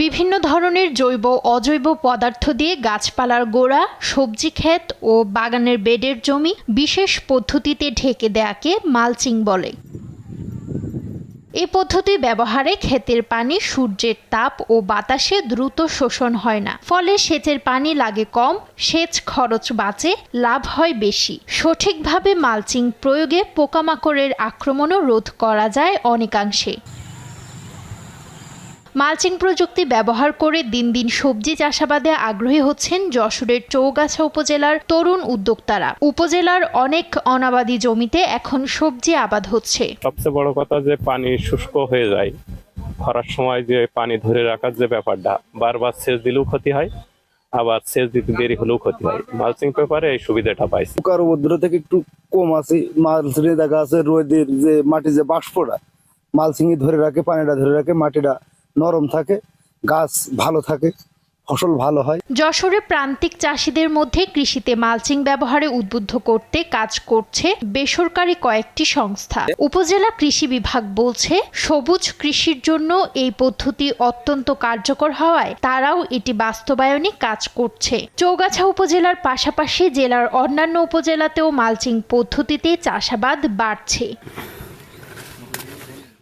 বিভিন্ন ধরনের জৈব অজৈব পদার্থ দিয়ে গাছপালার গোড়া, সবজি ক্ষেত ও বাগানের বেডের জমি বিশেষ পদ্ধতিতে ঢেকে দেয়াকে মালচিং বলে। এই পদ্ধতি ব্যবহারে ক্ষেতের পানি সূর্যের তাপ ও বাতাসে দ্রুত শোষণ হয় না, ফলে সেচের পানি লাগে কম, সেচ খরচ বাঁচে, লাভ হয় বেশি। সঠিকভাবে মালচিং প্রয়োগে পোকামাকড়ের আক্রমণও রোধ করা যায় অনেকাংশে। মালচিং প্রযুক্তি ব্যবহার করে দিন দিন সবজি চাষাবাদে আগ্রহী হচ্ছেন যশোরের চৌগাছা উপজেলার তরুণ উদ্যোক্তারা। উপজেলার অনেক অনাবাদি জমিতে এখন সবজি আবাদ হচ্ছে। সবচেয়ে বড় কথা যে পানি শুষ্ক হয়ে যায়, খরার সময় যে পানি ধরে রাখার যে ব্যাপারটা, বারবার সেচ দিলেও ক্ষতি হয়, আবার সেচ দিতে দেরি হলেও ক্ষতি হয়। মালচিং পেপারে এই সুবিধাটা পাইছে। পোকার উপদ্রব থেকে একটু কম আছে। মালচিং দেখা আছে রোদের যে মাটি যে বাষ্পটা মালচিং ধরে রাখে, পানিটা ধরে রাখে, মাটিটা নরম থাকে, গাছ ভালো থাকে, ফসল ভালো হয়। যশোরে প্রান্তিক চাষীদের মধ্যে কৃষিতে মালচিং ব্যবহারে উদ্বুদ্ধ করতে কাজ করছে বেসরকারি কয়েকটি সংস্থা। উপজেলা কৃষি বিভাগ বলছে, সবুজ কৃষির জন্য এই পদ্ধতি অত্যন্ত কার্যকর হওয়ায় তারাও এটি বাস্তবায়নে কাজ করছে। চৌগাছা উপজেলার পাশাপাশি জেলার অন্যান্য উপজেলাতেও মালচিং পদ্ধতিতে চাষাবাদ বাড়ছে।